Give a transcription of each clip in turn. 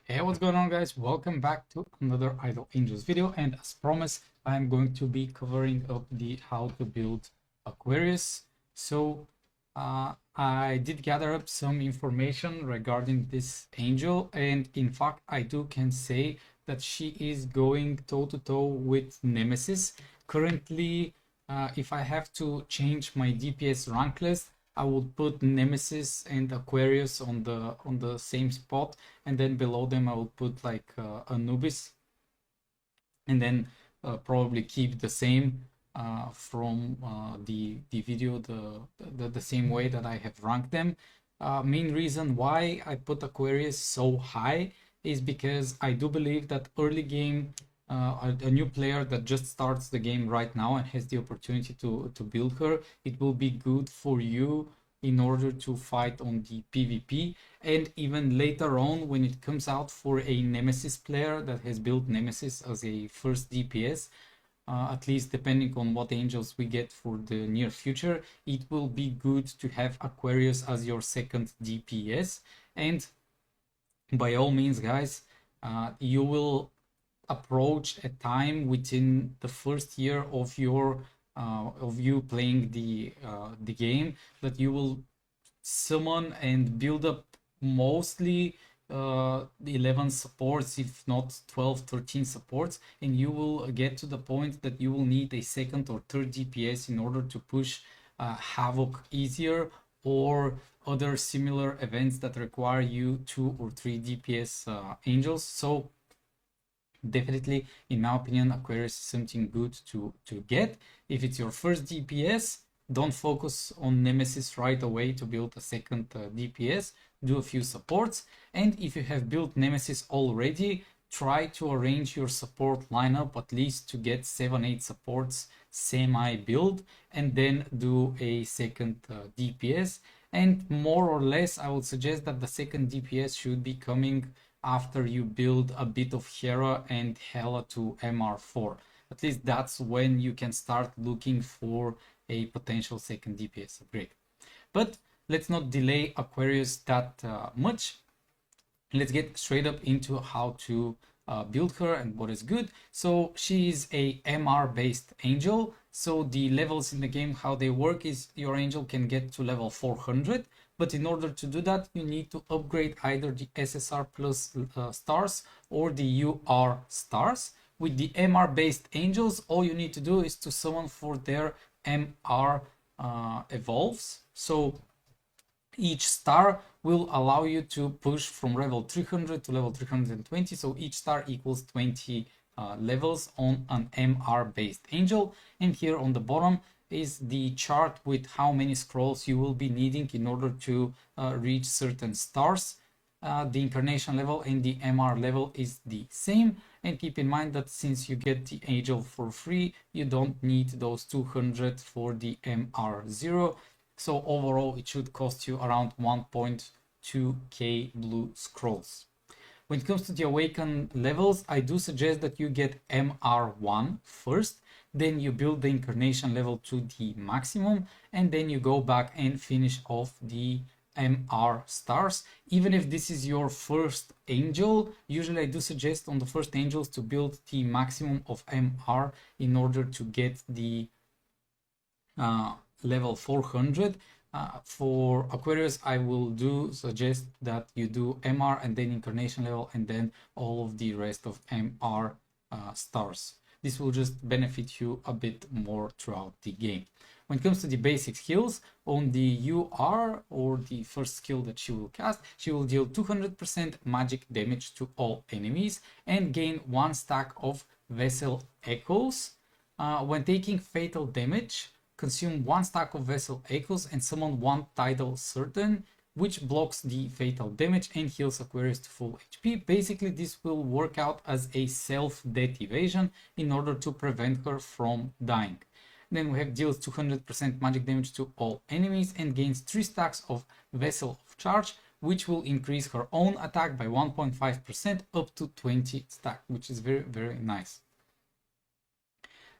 Hey, what's going on, guys? Welcome back to another Idle Angels video, and as promised, I'm going to be covering up the how to build Aquarius. I did gather up some information regarding this angel, and in fact I can say that she is going toe to toe with Nemesis. Currently, if I have to change my DPS rank list, I would put Nemesis and Aquarius on the same spot, and then below them I will put like Anubis, and then probably keep the same from the video the same way that I have ranked them. Main reason why I put Aquarius so high is because I do believe that early game, a new player that just starts the game right now and has the opportunity to build her, it will be good for you in order to fight on the PvP. And even later on, when it comes out for a Nemesis player that has built Nemesis as a first DPS, at least depending on what angels we get for the near future, it will be good to have Aquarius as your second DPS. And by all means, guys, you will approach a time within the first year of you playing the game that you will summon and build up mostly 11 supports, if not 12, 13 supports, and you will get to the point that you will need a second or third DPS in order to push Havoc easier, or other similar events that require you 2 or 3 DPS angels. So definitely, in my opinion, Aquarius is something good to get. If it's your first DPS, don't focus on Nemesis right away to build a second DPS. Do a few supports. And if you have built Nemesis already, try to arrange your support lineup at least to get 7-8 supports semi build, and then do a second DPS. And more or less, I would suggest that the second DPS should be coming after you build a bit of Hera and Hela to MR4. At least that's when you can start looking for a potential second DPS upgrade. But let's not delay Aquarius that much. Let's get straight up into how to build her and what is good. So she is a MR based angel. So the levels in the game, how they work is your angel can get to level 400. But in order to do that, you need to upgrade either the SSR plus stars or the UR stars. With the MR based angels, all you need to do is to summon for their MR evolves. So each star will allow you to push from level 300 to level 320. So each star equals 20 levels on an MR based angel. And here on the bottom is the chart with how many scrolls you will be needing in order to reach certain stars. The incarnation level and the MR level is the same. And keep in mind that since you get the angel for free, you don't need those 200 for the MR0. So overall, it should cost you around 1.2k blue scrolls. When it comes to the awaken levels, I do suggest that you get MR1 first, then you build the incarnation level to the maximum, and then you go back and finish off the MR stars. Even if this is your first angel, usually I do suggest on the first angels to build the maximum of MR in order to get the level 400. For Aquarius, I will suggest that you do MR and then incarnation level and then all of the rest of MR stars. This will just benefit you a bit more throughout the game. When it comes to the basic skills, on the UR, or the first skill that she will cast, she will deal 200% magic damage to all enemies and gain 1 stack of Vessel Echoes. When taking fatal damage, consume 1 stack of Vessel Echoes and summon 1 Tidal Certain, which blocks the fatal damage and heals Aquarius to full HP. Basically, this will work out as a self-death evasion in order to prevent her from dying. Then we have deals 200% magic damage to all enemies and gains 3 stacks of Vessel of Charge, which will increase her own attack by 1.5% up to 20 stack, which is very, very nice.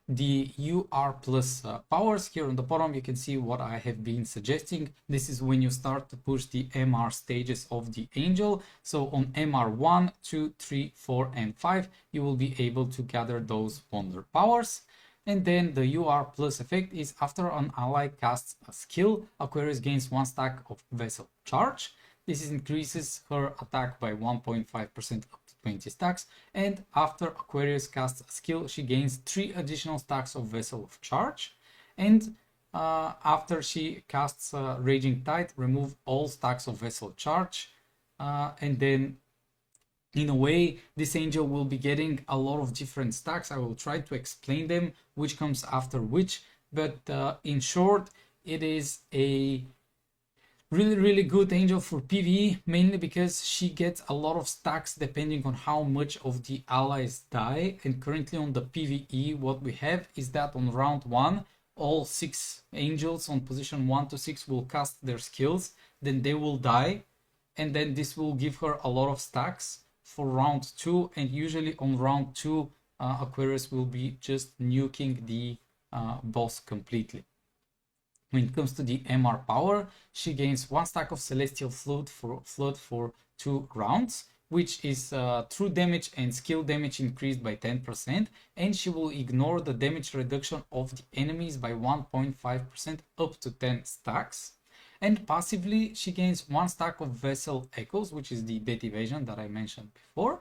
the UR plus powers. Here on the bottom, you can see what I have been suggesting. This is when you start to push the MR stages of the angel. So on MR 1, 2, 3, 4, and 5, you will be able to gather those wonder powers. And then the UR plus effect is after an ally casts a skill, Aquarius gains 1 stack of vessel charge. This increases her attack by 1.5% up to 20 stacks. And after Aquarius casts a skill, she gains 3 additional stacks of vessel of charge. And after she casts Raging Tide, remove all stacks of vessel charge. And then in a way, this angel will be getting a lot of different stacks. I will try to explain them, which comes after which. But in short, it is a really good angel for PvE, mainly because she gets a lot of stacks depending on how much of the allies die. And currently on the PvE, what we have is that on round 1, all 6 angels on position 1 to 6 will cast their skills, then they will die, and then this will give her a lot of stacks for round 2. And usually on round 2, Aquarius will be just nuking the boss completely. When it comes to the MR power, she gains 1 stack of Celestial Flood for 2 rounds, which is true damage and skill damage increased by 10%, and she will ignore the damage reduction of the enemies by 1.5% up to 10 stacks. And passively, she gains 1 stack of Vessel Echoes, which is the death evasion that I mentioned before.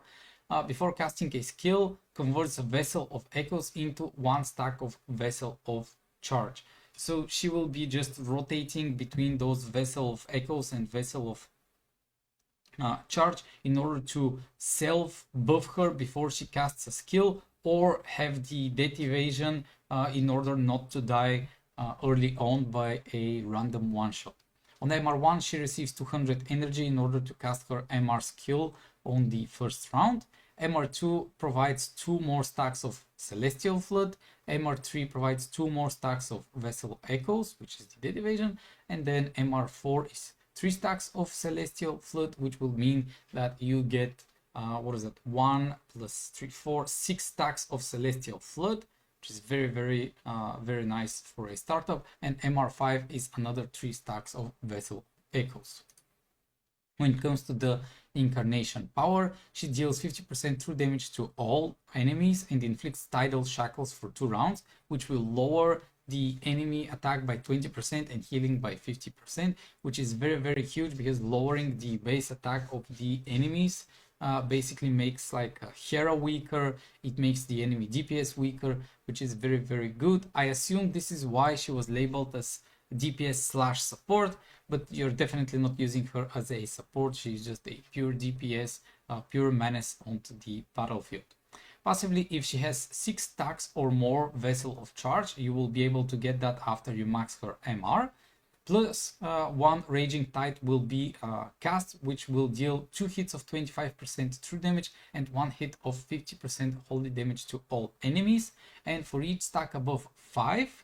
Before casting a skill, converts a Vessel of Echoes into 1 stack of Vessel of Charge. So she will be just rotating between those Vessel of Echoes and Vessel of Charge in order to self-buff her before she casts a skill, or have the death evasion in order not to die early on by a random one-shot. On MR1, she receives 200 energy in order to cast her MR skill on the first round. MR2 provides 2 more stacks of Celestial Flood. MR3 provides 2 more stacks of Vessel Echoes, which is the death evasion. And then MR4 is 3 stacks of Celestial Flood, which will mean that you get, 1 plus 3, 4, 6 stacks of Celestial Flood, which is very nice for a startup. And MR5 is another 3 stacks of Vessel Echoes. When it comes to the Incarnation power, she deals 50% true damage to all enemies and inflicts Tidal Shackles for 2 rounds, which will lower the enemy attack by 20% and healing by 50%, which is very huge, because lowering the base attack of the enemies basically makes like Hera weaker. It makes the enemy DPS weaker, which is very good. I assume this is why she was labeled as DPS/support, but you're definitely not using her as a support. She's just a pure DPS, pure menace onto the battlefield. Passively, if she has 6 stacks or more Vessel of Charge, you will be able to get that after you max her MR. Plus 1 Raging Tide will be cast, which will deal 2 hits of 25% true damage and 1 hit of 50% holy damage to all enemies. And for each stack above 5,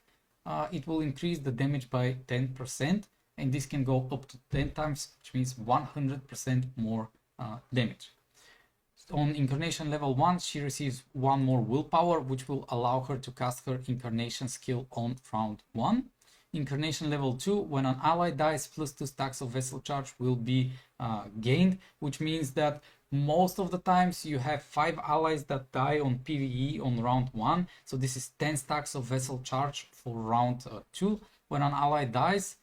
it will increase the damage by 10%, and this can go up to 10 times, which means 100% more damage. On Incarnation level 1, she receives 1 more willpower, which will allow her to cast her Incarnation skill on round 1. Incarnation level 2, when an ally dies, plus 2 stacks of Vessel Charge will be gained, which means that most of the times you have 5 allies that die on PvE on round 1, so this is 10 stacks of Vessel Charge for round 2. When an ally dies,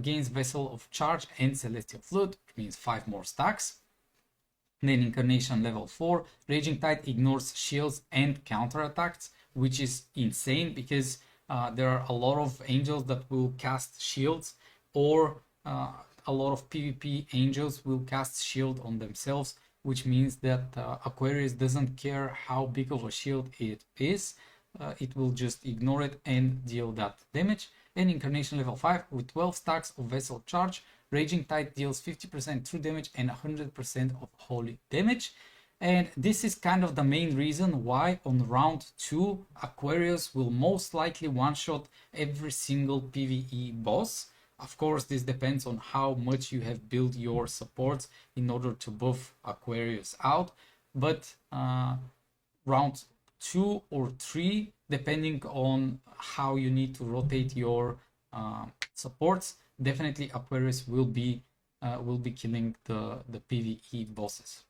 gains Vessel of Charge and Celestial Flood, which means 5 more stacks. Then Incarnation level 4, Raging Tide ignores shields and counterattacks, which is insane, because there are a lot of angels that will cast shields, or a lot of PvP angels will cast shield on themselves, which means that Aquarius doesn't care how big of a shield it is. It will just ignore it and deal that damage. And Incarnation level 5, with 12 stacks of Vessel Charge, Raging Tide deals 50% true damage and 100% of holy damage. And this is kind of the main reason why on round 2, Aquarius will most likely one-shot every single PvE boss. Of course, this depends on how much you have built your supports in order to buff Aquarius out. But round 2 or 3, depending on how you need to rotate your supports, definitely Aquarius will be killing the PvE bosses.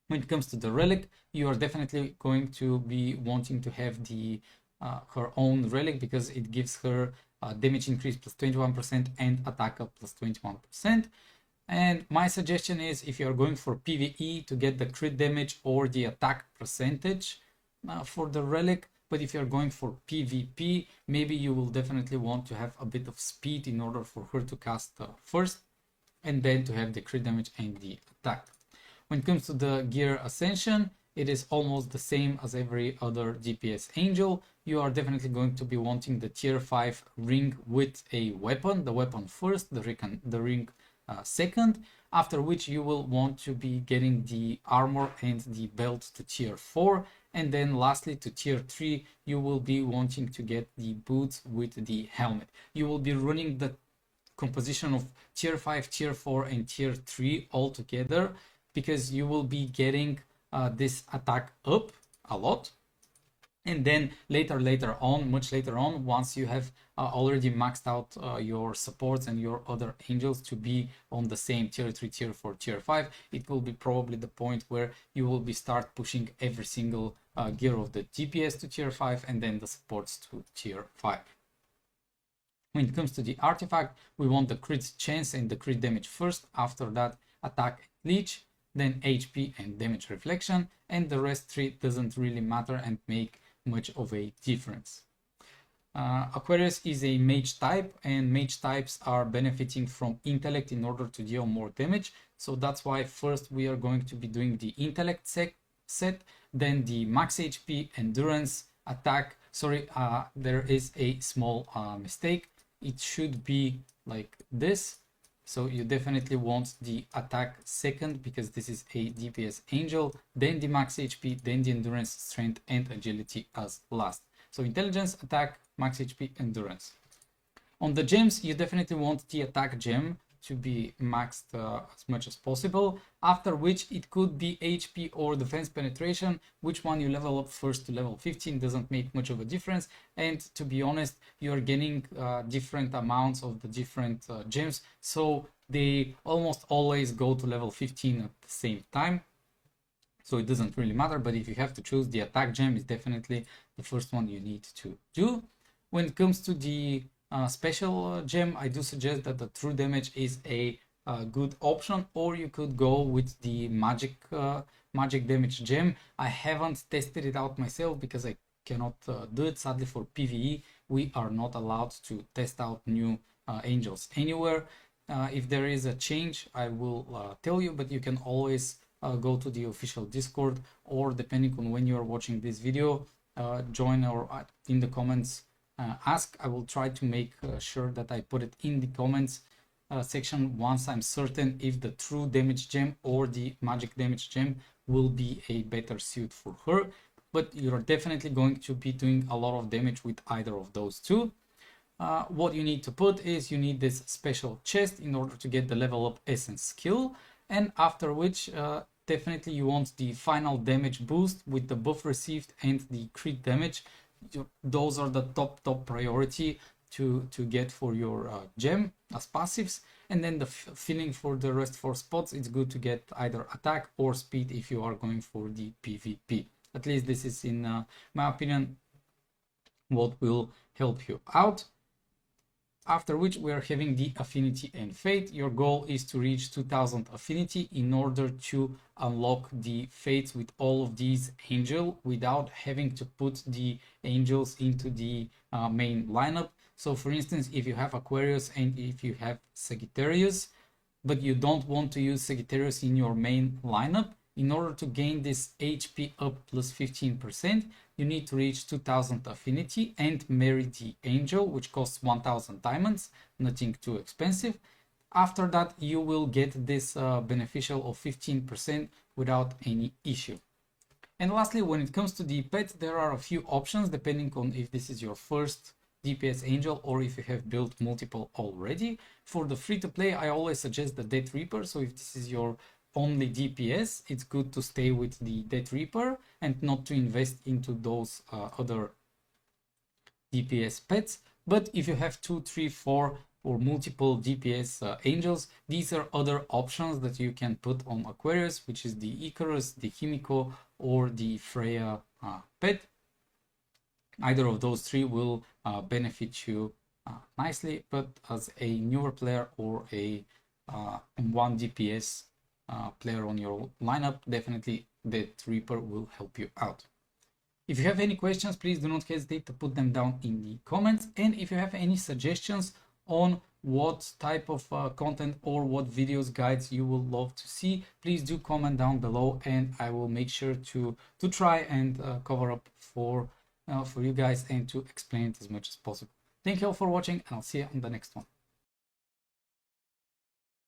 When it comes to the relic, you are definitely going to be wanting to have the her own relic, because it gives her damage increase plus 21% and attack up plus 21%. And my suggestion is, if you're going for PvE, to get the crit damage or the attack percentage for the relic. But if you're going for PvP, maybe you will definitely want to have a bit of speed in order for her to cast first, and then to have the crit damage and the attack. When it comes to the gear ascension, it is almost the same as every other DPS angel. You are definitely going to be wanting the tier 5 ring with a weapon, the weapon first, the ring second, after which you will want to be getting the armor and the belt to tier 4, and then lastly to tier 3 you will be wanting to get the boots with the helmet. You will be running the composition of tier 5, tier 4 and tier 3 all together, because you will be getting this attack up a lot. And then much later on, once you have already maxed out your supports and your other angels to be on the same tier 3, tier 4, tier 5, it will be probably the point where you will be start pushing every single gear of the DPS to tier 5 and then the supports to tier 5. When it comes to the artifact, we want the crit chance and the crit damage first, after that attack and leech, then HP and damage reflection, and the rest 3 doesn't really matter and make much of a difference. Aquarius is a mage type, and mage types are benefiting from intellect in order to deal more damage. So that's why first we are going to be doing the intellect set, then the max HP, endurance, attack. There is a small mistake. It should be like this. So you definitely want the attack second, because this is a DPS angel, then the max HP, then the endurance, strength and agility as last. So intelligence, attack, max HP, endurance. On the gems, you definitely want the attack gem to be maxed as much as possible, after which it could be HP or defense penetration. Which one you level up first to level 15 doesn't make much of a difference, and to be honest, you're getting different amounts of the different gems, so they almost always go to level 15 at the same time, so it doesn't really matter. But if you have to choose, the attack gem is definitely the first one you need to do. When it comes to the special gem, I do suggest that the true damage is a good option, or you could go with the magic damage gem. I haven't tested it out myself because I cannot do it. Sadly, for PvE we are not allowed to test out new angels anywhere. If there is a change, I will tell you, but you can always go to the official Discord, or depending on when you are watching this video, join or in the comments ask. I will try to make sure that I put it in the comments section once I'm certain if the true damage gem or the magic damage gem will be a better suit for her. But you're definitely going to be doing a lot of damage with either of those two. What you need to put is, you need this special chest in order to get the level up essence skill, and after which definitely you want the final damage boost with the buff received and the crit damage. Those are the top priority to get for your gem as passives. And then the feeling for the rest 4 spots, it's good to get either attack or speed if you are going for the PvP. At least this is, in my opinion, what will help you out. After which we are having the affinity and fate. Your goal is to reach 2000 affinity in order to unlock the fates with all of these angels without having to put the angels into the main lineup. So for instance, if you have Aquarius and if you have Sagittarius, but you don't want to use Sagittarius in your main lineup, in order to gain this HP up plus 15%, you need to reach 2000 affinity and marry the angel, which costs 1000 diamonds, nothing too expensive. After that, you will get this beneficial of 15% without any issue. And lastly, when it comes to the pets, there are a few options depending on if this is your first DPS angel or if you have built multiple already. For the free to play, I always suggest the Death Reaper. So if this is your only DPS, it's good to stay with the Death Reaper and not to invest into those other DPS pets. But if you have 2, 3, 4 or multiple DPS angels, these are other options that you can put on Aquarius, which is the Icarus, the Himiko, or the Freya pet. Either of those three will benefit you nicely, but as a newer player or a M1 DPS player on your lineup, definitely the Reaper will help you out. If you have any questions, please do not hesitate to put them down in the comments. And if you have any suggestions on what type of content or what videos guides you will love to see, please do comment down below, and I will make sure to try and cover up for you guys and to explain it as much as possible. Thank you all for watching, and I'll see you on the next one.